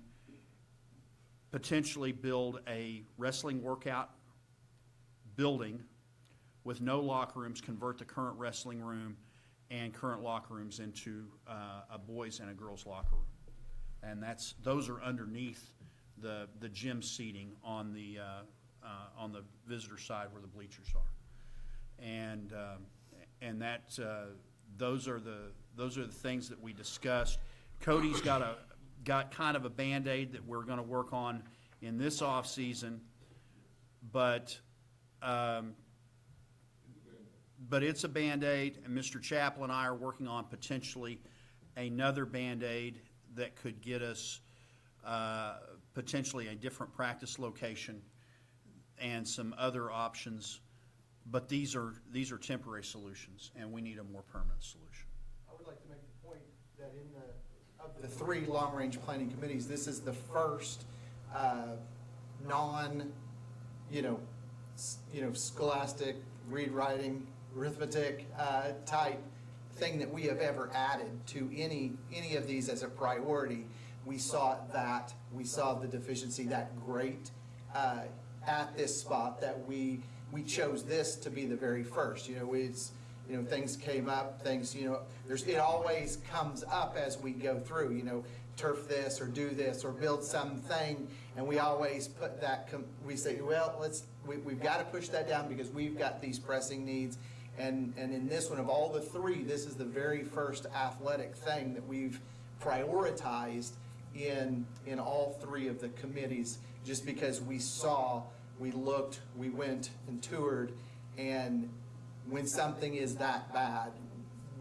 potentially build a wrestling workout building with no locker rooms, convert the current wrestling room and current locker rooms into a boys and a girls locker room. And those are underneath the gym seating on the visitor side where the bleachers are. And those are the things that we discussed. Cody's got kind of a Band-Aid that we're going to work on in this off season, but it's a Band-Aid, and Mr. Chappell and I are working on potentially another Band-Aid that could get us potentially a different practice location and some other options. But these are temporary solutions, and we need a more permanent solution.
I would like to make the point that of the 3 long-range planning committees, this is the first scholastic, read, writing, arithmetic type thing that we have ever added to any of these as a priority. We saw the deficiency that great at this spot that we chose this to be the very first. Things came up, it always comes up as we go through, turf this or do this or build something, and we always put that, we say, well, we've got to push that down because we've got these pressing needs. And in this one, of all the 3, this is the very first athletic thing that we've prioritized in all 3 of the committees, just because we looked, we went and toured, and when something is that bad,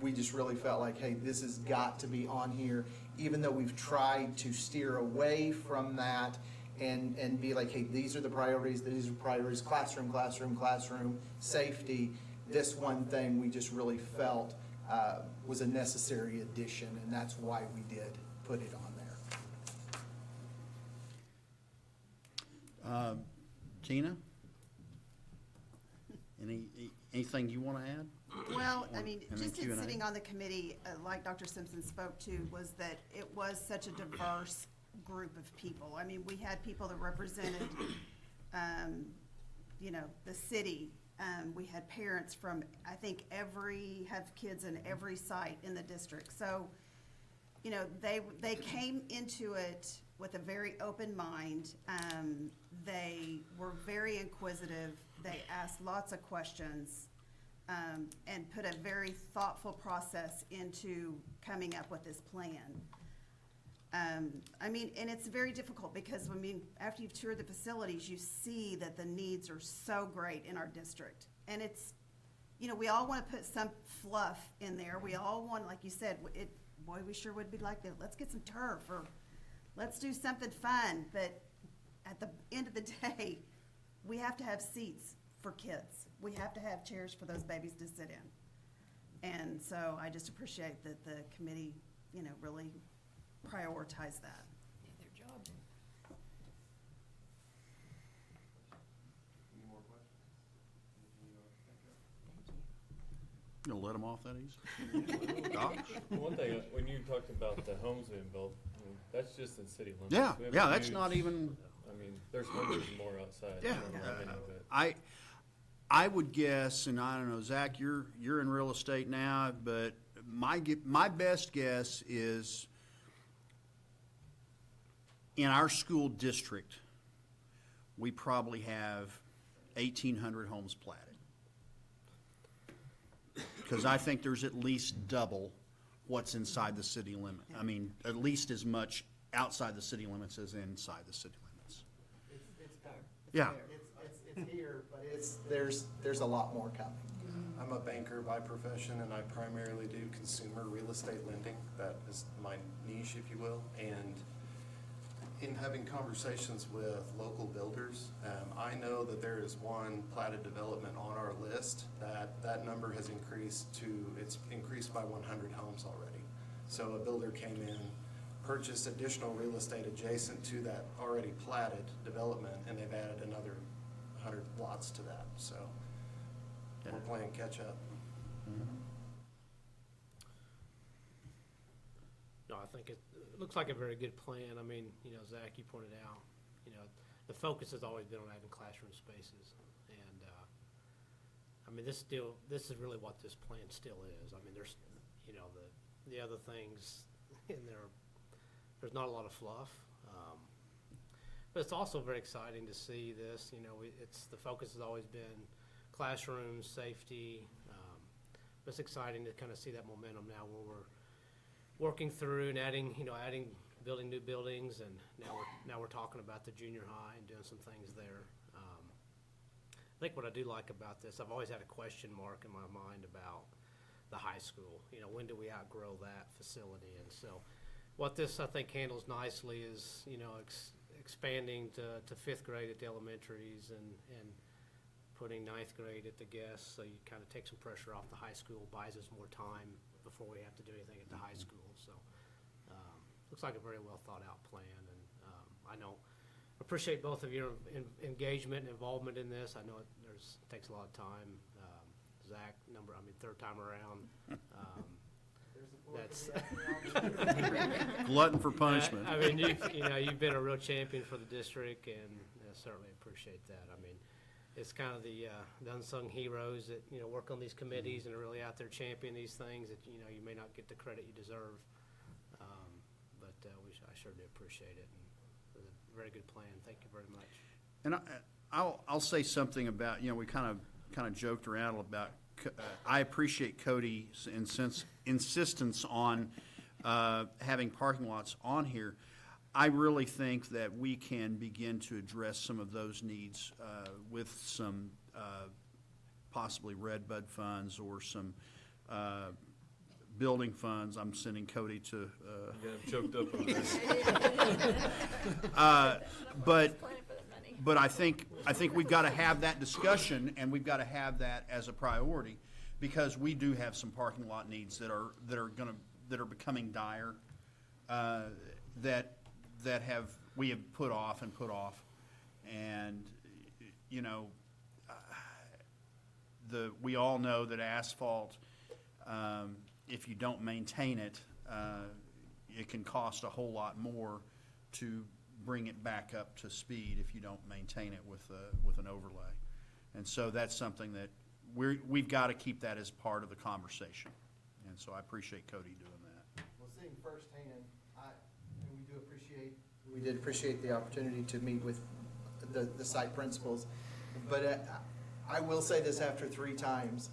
we just really felt like, hey, this has got to be on here, even though we've tried to steer away from that and be like, hey, these are the priorities, classroom, safety. This one thing we just really felt was a necessary addition, and that's why we did put it on there.
Tina? Anything you want to add?
Well,
Or-
I mean,
and then
just in
Q&A?
sitting on the committee, like Dr. Simpson spoke to, was that it was such a diverse group of people. I mean, we had people that represented, the city, We had parents from, I think, have kids in every site in the district. So, you know, they came into it with a very open mind. They were very inquisitive. They asked lots of questions, and put a very thoughtful process into coming up with this plan. I mean, and it's very difficult because, I mean, after you've toured the facilities, you see that the needs are so great in our district. And it's, you know, we all want to put some fluff in there. We all want, like you said, boy, we sure would be like that. Let's get some turf, or let's do something fun. But at the end of the day, we have to have seats for kids. We have to have chairs for those babies to sit in. And so I just appreciate that the committee, you know, really prioritize that.
Their job.
Any more questions? Anything you want to think of?
You gonna let them off that easy? Gosh.
One thing, when you talked about the homes being built, I mean, that's just in city limits.
Yeah,
We have
yeah,
a
that's
huge-
not even,
I mean, there's hundreds more outside. I
yeah.
don't know how many, but-
I would guess, and I don't know, Zach, you're in real estate now, but my best guess is in our school district, we probably have 1,800 homes platted. Because I think there's at least double what's inside the city limit. I mean, at least as much outside the city limits as inside the city limits.
It's there.
Yeah.
It's here, but there's a lot more coming.
I'm a banker by profession, and I primarily do consumer real estate lending. That is my niche, if you will. And in having conversations with local builders, I know that there is one platted development on our list that number has it's increased by 100 homes already. So a builder came in, purchased additional real estate adjacent to that already platted development, and they've added another 100 lots to that. So we're playing catch up.
No, I think it looks like a very good plan. I mean, you know, Zach, you pointed out, you know, the focus has always been on adding classroom spaces. And, I mean, this is really what this plan still is. I mean, there's, you know, the other things in there, there's not a lot of fluff. But it's also very exciting to see this, you know, the focus has always been classrooms, safety. But it's exciting to kind of see that momentum now when we're working through and building new buildings, and now we're talking about the junior high and doing some things there. I think what I do like about this, I've always had a question mark in my mind about the high school. You know, when do we outgrow that facility? And so what this, I think, handles nicely is, you know, expanding to fifth grade at the elementaries and putting ninth grade at the guests, so you kind of take some pressure off the high school, buys us more time before we have to do anything at the high school. So looks like a very well thought out plan, and I know, appreciate both of your engagement and involvement in this. I know it takes a lot of time. Zach, third time around. That's
Glutton for punishment.
I mean, you've been a real champion for the district, and certainly appreciate that. I mean, it's kind of the unsung heroes that, you know, work on these committees and are really out there championing these things that, you know, you may not get the credit you deserve. But I sure do appreciate it, and it was a very good plan. Thank you very much.
And I'll say something about, you know, we kind of joked around about, I appreciate Cody's insistence on having parking lots on here. I really think that we can begin to address some of those needs with some possibly Red Bud funds or some building funds. I'm sending Cody to.
Yeah, I'm choked up over that.
But I think we've got to have that discussion, and we've got to have that as a priority, because we do have some parking lot needs that are becoming dire, that we have put off, and you know, we all know that asphalt, if you don't maintain it, it can cost a whole lot more to bring it back up to speed if you don't maintain it with an overlay. And so that's something that we've got to keep that as part of the conversation. And so I appreciate Cody doing that.
Well, seeing firsthand, we did appreciate the opportunity to meet with the site principals. But I will say this after 3 times.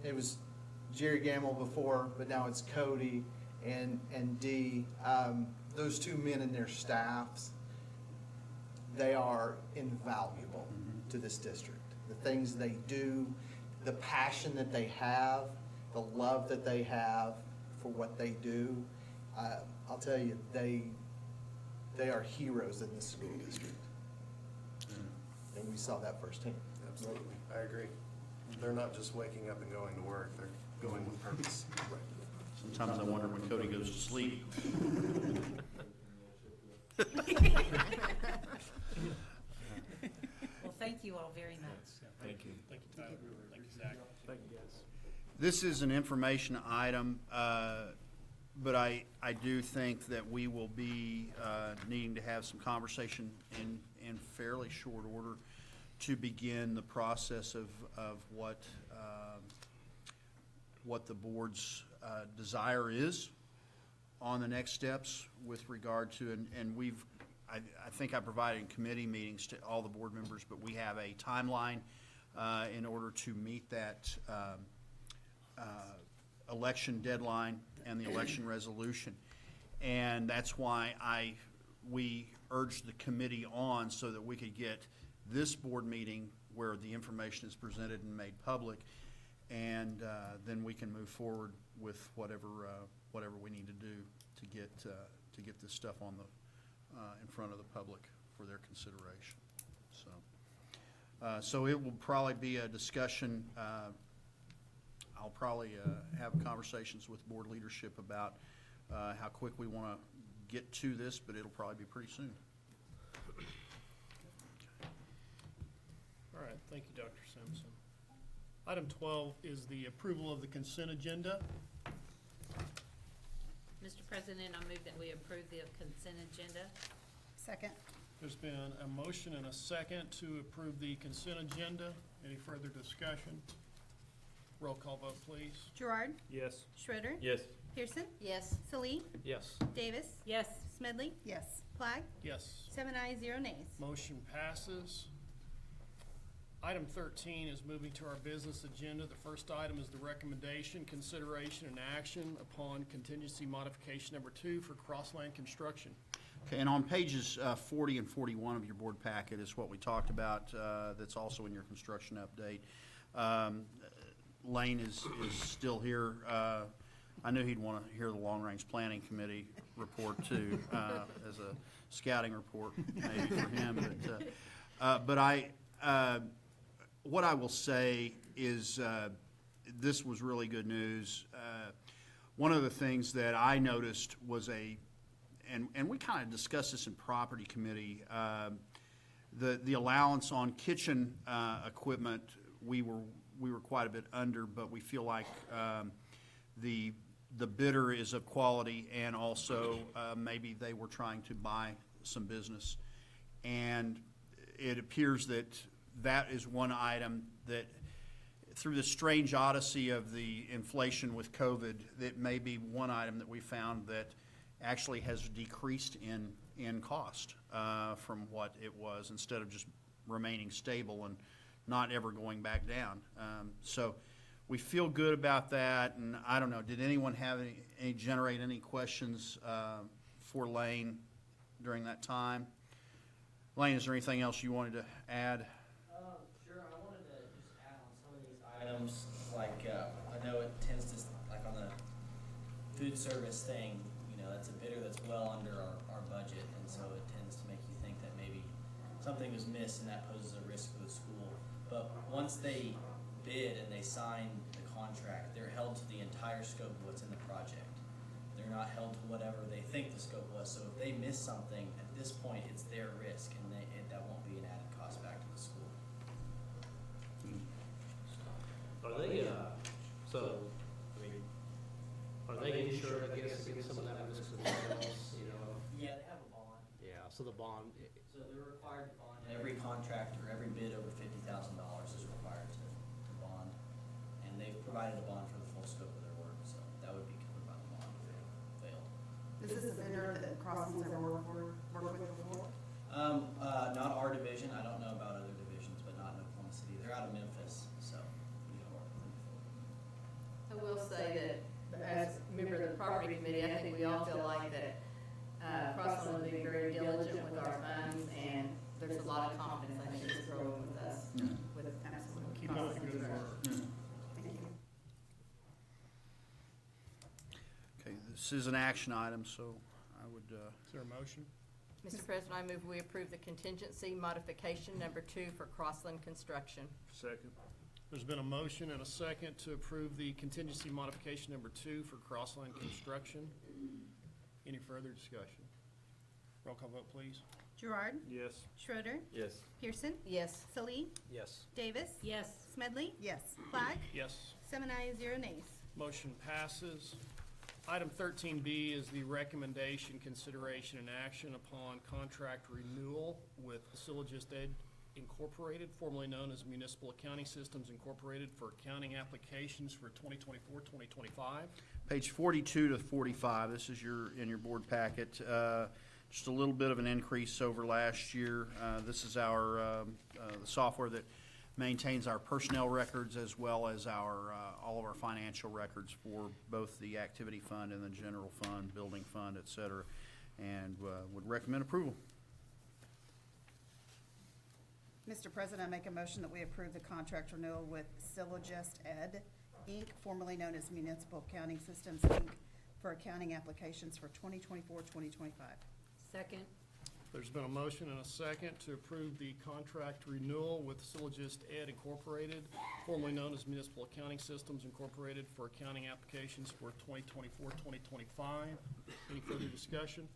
It was Jerry Gamble before, but now it's Cody and Dee. Those 2 men and their staffs, they are invaluable to this district. The things they do, the passion that they have, the love that they have for what they do. I'll tell you, they are heroes in the school district. And we saw that firsthand.
Absolutely, I agree. They're not just waking up and going to work, they're going with purpose.
Sometimes I wonder when Cody goes to sleep.
Well, thank you all very much.
Thank you.
Thank you, Tyler. Thank you, Zach.
Thank you, guys.
This is an information item, but I do think that we will be needing to have some conversation in fairly short order to begin the process of what the board's desire is on the next steps with regard to, and I think I provided in committee meetings to all the board members, but we have a timeline in order to meet that election deadline and the election resolution. And that's why we urged the committee on so that we could get this board meeting where the information is presented and made public, and then we can move forward with whatever we need to do to get this stuff on the in front of the public for their consideration. So it will probably be a discussion. I'll probably have conversations with board leadership about how quick we want to get to this, but it'll probably be pretty soon.
All right, thank you, Dr. Simpson. Item 12 is the approval of the consent agenda.
Mr. President, I move that we approve the consent agenda.
Second.
There's been a motion and a second to approve the consent agenda. Any further discussion? Roll call vote, please.
Gerard,
Yes.
Schroeder,
Yes.
Pearson,
Yes.
Salee,
Yes.
Davis,
Yes.
Smedley,
Yes.
Flag,
Yes.
7 ayes, 0 nays.
Motion passes. Item 13 is moving to our business agenda. The first item is the recommendation, consideration, and action upon contingency modification number 2 for Crossland Construction.
Okay, and on pages 40 and 41 of your board packet is what we talked about, that's also in your construction update. Lane is still here. I knew he'd want to hear the Long Range Planning Committee report too, as a scouting report maybe for him. But what I will say is this was really good news. One of the things that I noticed was and we kind of discussed this in property committee, the allowance on kitchen equipment, we were quite a bit under, but we feel like the bidder is of quality, and also maybe they were trying to buy some business. And it appears that is one item that, through the strange odyssey of the inflation with COVID, that may be one item that we found that actually has decreased in cost from what it was, instead of just remaining stable and not ever going back down. So we feel good about that, and I don't know, did anyone have generate any questions for Lane during that time? Lane, is there anything else you wanted to add?
Sure, I wanted to just add on some of these items, like, I know it tends to, like on the food service thing, that's a bidder that's well under our budget, and so it tends to make you think that maybe something was missed and that poses a risk for the school. But once they bid and they sign the contract, they're held to the entire scope of what's in the project. They're not held to whatever they think the scope was, so if they miss something, at this point, it's their risk, and that won't be an added cost back to the school.
Are they, are they insured, I guess, against some of that risk themselves,
Yeah, they have a bond.
Yeah, so the bond,
So they're required to bond every contract or every bid over $50,000. provided a bond for the full scope of their work, so that would be covered by the bond if they failed.
Is this a vendor that Crossland's ever worked with before?
Not our division, I don't know about other divisions, but not in Oklahoma City. They're out of Memphis, so we don't work with them before.
I will say that as a member of the property committee, I think we all feel like that Crossland is being very diligent with our funds, and there's a lot of confidence I think is growing with us. With absolutely.
Keep up the good work.
Thank you.
Okay, this is an action item, so I would,
Is there a motion?
Mr. President, I move we approve the contingency modification number 2 for Crossland Construction.
Second.
There's been a motion and a second to approve the contingency modification number 2 for Crossland Construction. Any further discussion? Roll call vote, please.
Gerard,
Yes.
Schroeder,
Yes.
Pearson,
Yes.
Salee,
Yes.
Davis. Yes. Smedley,
Yes.
Flag,
Yes.
7 ayes, 0 nays.
Motion passes. Item 13B is the recommendation, consideration, and action upon contract renewal with Sylogist Ed Incorporated, formerly known as Municipal Accounting Systems Incorporated, for accounting applications for 2024-2025.
page 42 to 45, this is in your board packet. Just a little bit of an increase over last year. This is our the software that maintains our personnel records as well as our all of our financial records for both the activity fund and the general fund, building fund, et cetera, and would recommend approval.
Mr. President, I make a motion that we approve the contract renewal with Sylogist Ed, Inc., formerly known as Municipal Accounting Systems, Inc., for accounting applications for 2024-2025.
Second.
There's been a motion and a second to approve the contract renewal with Sylogist Ed Incorporated, formerly known as Municipal Accounting Systems Incorporated, for accounting applications for 2024-2025. Any further discussion?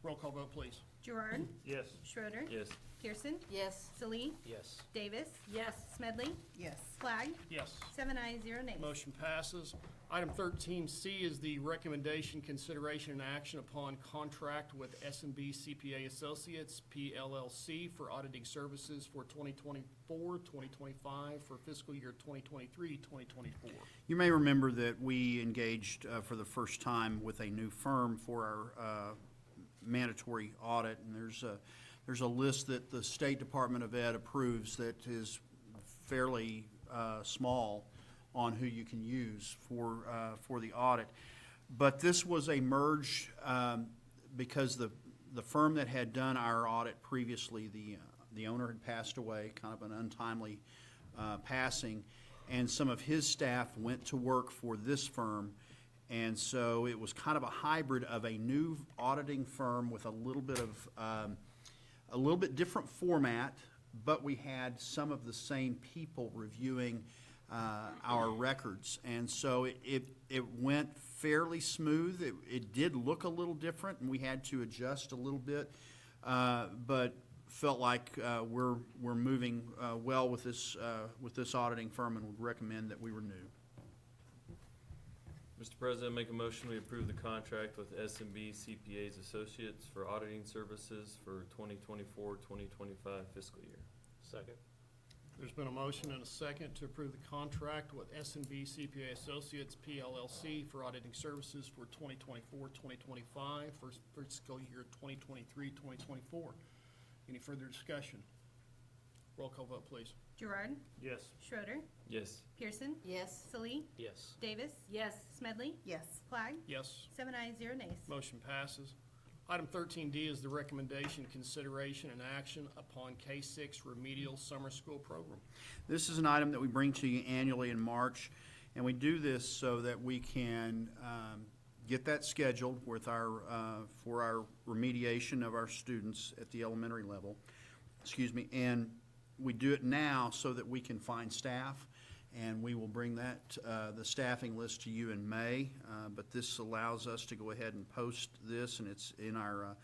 Roll call vote, please.
Gerard,
Yes.
Schroeder,
Yes.
Pearson,
Yes.
Salee,
Yes.
Davis. Yes. Smedley,
Yes.
Flag,
Yes.
7 ayes, 0 nays.
Motion passes. Item 13C is the recommendation, consideration, and action upon contract with S&B CPA Associates, PLLC, for auditing services for 2024-2025 for fiscal year 2023-2024.
You may remember that we engaged for the first time with a new firm for our mandatory audit, and there's a list that the State Department of Ed approves that is fairly small on who you can use for the audit. But this was a merge because the firm that had done our audit previously, the owner had passed away, kind of an untimely passing, and some of his staff went to work for this firm. And so it was kind of a hybrid of a new auditing firm with a little bit different format, but we had some of the same people reviewing our records. And so it went fairly smooth. It did look a little different, and we had to adjust a little bit, but felt like we're moving well with this auditing firm, and would recommend that we renew.
Mr. President, make a motion we approve the contract with S&B CPAs Associates for auditing services for 2024-2025 fiscal year.
Second.
There's been a motion and a second to approve the contract with S&B CPA Associates, PLLC, for auditing services for 2024-2025 for fiscal year 2023-2024. Any further discussion? Roll call vote, please.
Gerard,
Yes.
Schroeder,
Yes.
Pearson,
Yes.
Salee,
Yes.
Davis. Yes. Smedley,
Yes.
Flag,
Yes.
7 ayes, 0 nays.
Motion passes. Item 13D is the recommendation, consideration, and action upon K-6 remedial summer school program.
This is an item that we bring to you annually in March, and we do this so that we can get that scheduled with for our remediation of our students at the elementary level. And we do it now so that we can find staff, and we will bring the staffing list to you in May. But this allows us to go ahead and post this, and it's in our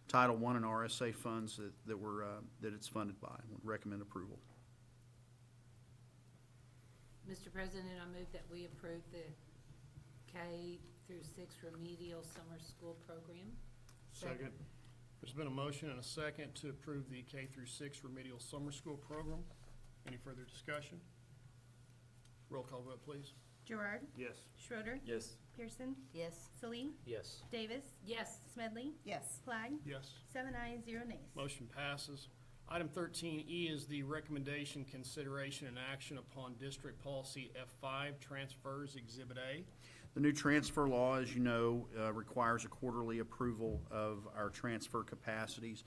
Title I and RSA funds that it's funded by. Would recommend approval.
Mr. President, I move that we approve the K through 6 remedial summer school program.
Second.
There's been a motion and a second to approve the K through 6 remedial summer school program. Any further discussion? Roll call vote, please.
Gerard,
Yes.
Schroeder,
Yes.
Pearson,
Yes.
Salee,
Yes.
Davis,
Yes.
Smedley,
Yes.
Clag,
Yes.
7 ayes, 0 nays.
Motion passes. Item 13E is the recommendation, consideration, and action upon District Policy F5 transfers, Exhibit A.
The new transfer law, as you know, requires a quarterly approval of our transfer capacities,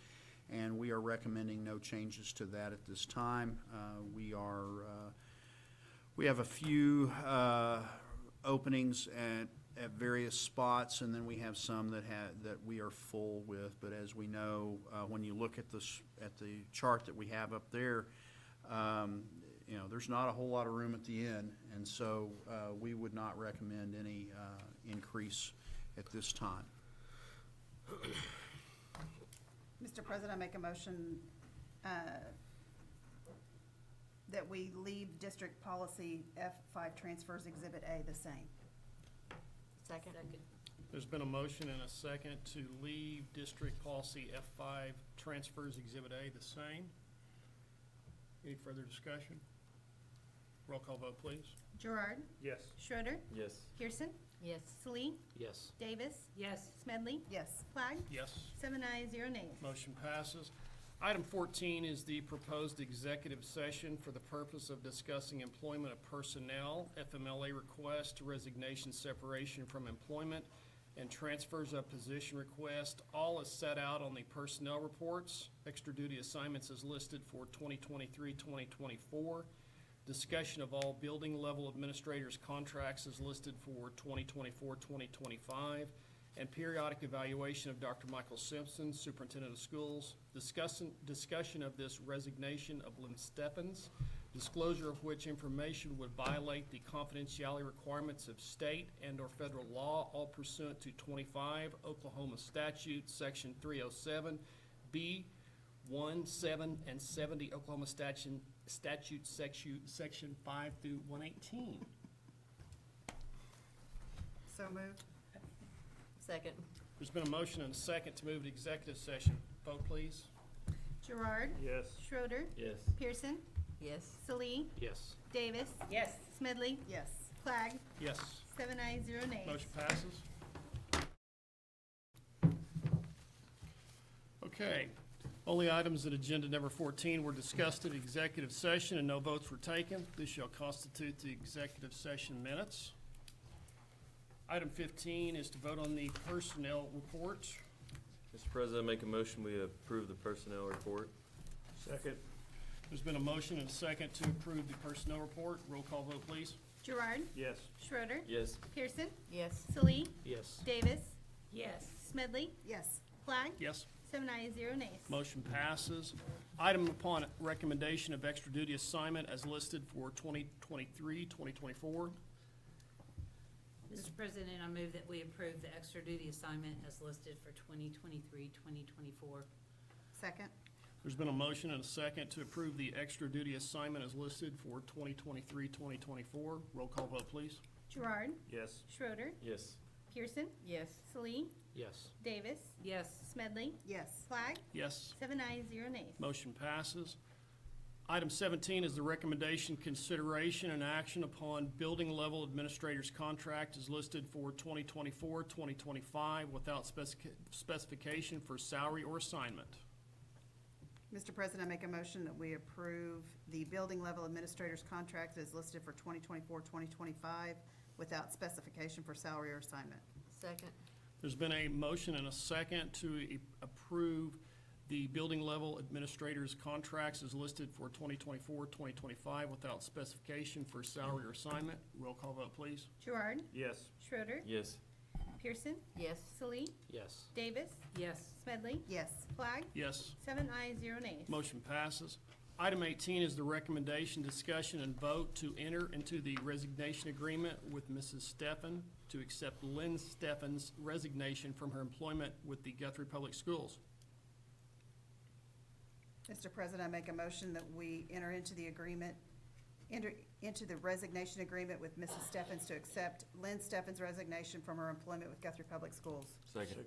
and we are recommending no changes to that at this time. We have a few openings at various spots, and then we have some that we are full with. But as we know, when you look at the chart that we have up there, there's not a whole lot of room at the end, and so we would not recommend any increase at this time.
Mr. President, I make a motion that we leave District Policy F5 Transfers Exhibit A the same.
Second?
There's been a motion and a second to leave District Policy F5 transfers Exhibit A the same. Any further discussion? Roll call vote, please.
Gerard,
Yes.
Schroeder,
Yes.
Pearson,
Yes.
Salee,
Yes.
Davis,
Yes.
Smedley,
Yes.
Clag,
Yes.
7 ayes, 0 nays.
Motion passes. Item 14 is the proposed executive session for the purpose of discussing employment of personnel, FMLA request, resignation, separation from employment, and transfers of position request. All is set out on the personnel reports. Extra duty assignments is listed for 2023-2024. Discussion of all building level administrators' contracts is listed for 2024-2025. And periodic evaluation of Dr. Michael Simpson, Superintendent of Schools. Discussion of this resignation of Lynn Stephens, disclosure of which information would violate the confidentiality requirements of state and/or federal law, all pursuant to 25 Oklahoma statute, section 307, B, 1, 7, and 70 Oklahoma statute section 5 through 118.
So moved.
Second?
There's been a motion and a second to move to executive session. Vote, please.
Gerard,
Yes.
Schroeder,
Yes.
Pearson,
Yes.
Salee,
Yes.
Davis,
Yes.
Smedley,
Yes.
Clag,
Yes.
7 ayes, 0 nays.
Motion passes. Okay. Only items in agenda number 14 were discussed at executive session and no votes were taken. This shall constitute the executive session minutes. Item 15 is to vote on the personnel report.
Mr. President, make a motion, we approve the personnel report.
Second?
There's been a motion and a second to approve the personnel report. Roll call vote, please.
Gerard,
Yes.
Schroeder,
Yes.
Pearson,
Yes.
Salee,
Yes.
Davis,
Yes.
Smedley,
Yes.
Flag,
Yes.
7 ayes, 0 nays.
Motion passes. Item upon recommendation of extra duty assignment as listed for 2023-2024.
Mr. President, I move that we approve the extra duty assignment as listed for 2023-2024.
Second,
There's been a motion and a second to approve the extra duty assignment as listed for 2023-2024. Roll call vote, please.
Gerard,
Yes.
Schroeder,
Yes.
Pearson,
Yes.
Salee,
Yes.
Davis,
Yes.
Smedley,
Yes.
Flag,
Yes.
7 ayes, 0 nays.
Motion passes. Item 17 is the recommendation, consideration, and action upon building level administrator's contract as listed for 2024-2025 without specification for salary or assignment.
Mr. President, I make a motion that we approve the building level administrator's contract as listed for 2024-2025 without specification for salary or assignment.
Second?
There's been a motion and a second to approve the building level administrator's contracts as listed for 2024-2025 without specification for salary or assignment. Roll call vote, please.
Gerard,
Yes.
Schroeder,
Yes.
Pearson,
Yes.
Salee,
Yes.
Davis,
Yes.
Smedley,
Yes.
Flag,
Yes.
7 ayes, 0 nays.
Motion passes. Item 18 is the recommendation, discussion, and vote to enter into the resignation agreement with Mrs. Steffen to accept Lynn Steffen's resignation from her employment with the Guthrie Public Schools.
Mr. President, I make a motion that we enter into the resignation agreement with Mrs. Steffens to accept Lynn Steffens' resignation from her employment with Guthrie Public Schools.
Second.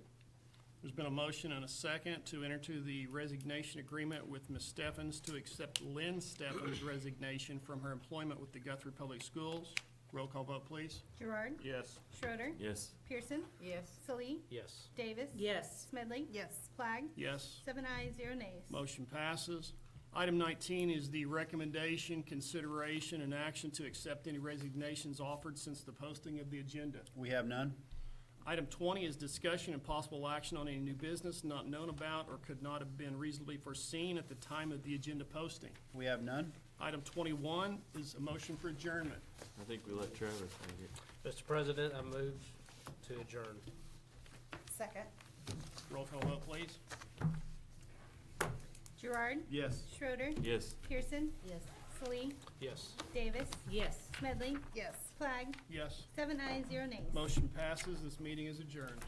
There's been a motion and a second to enter into the resignation agreement with Ms. Steffens to accept Lynn Steffens' resignation from her employment with the Guthrie Public Schools. Roll call vote, please.
Gerard,
Yes.
Schroeder,
Yes.
Pearson,
Yes.
Salee,
Yes.
Davis.
Yes.
Smedley.
Yes.
Flag.
Yes.
7 ayes, 0 nays.
Motion passes. Item 19 is the recommendation, consideration, and action to accept any resignations offered since the posting of the agenda.
We have none.
Item 20 is discussion and possible action on any new business not known about or could not have been reasonably foreseen at the time of the agenda posting.
We have none.
Item 21 is a motion for adjournment.
I think we let Travis make it.
Mr. President, I move to adjourn.
Second.
Roll call vote, please.
Gerard,
Yes.
Schroeder,
Yes.
Pearson,
Yes.
Salee,
Yes.
Davis,
Yes.
Smedley,
Yes.
Flag.
Yes.
7 ayes, 0 nays.
Motion passes. This meeting is adjourned.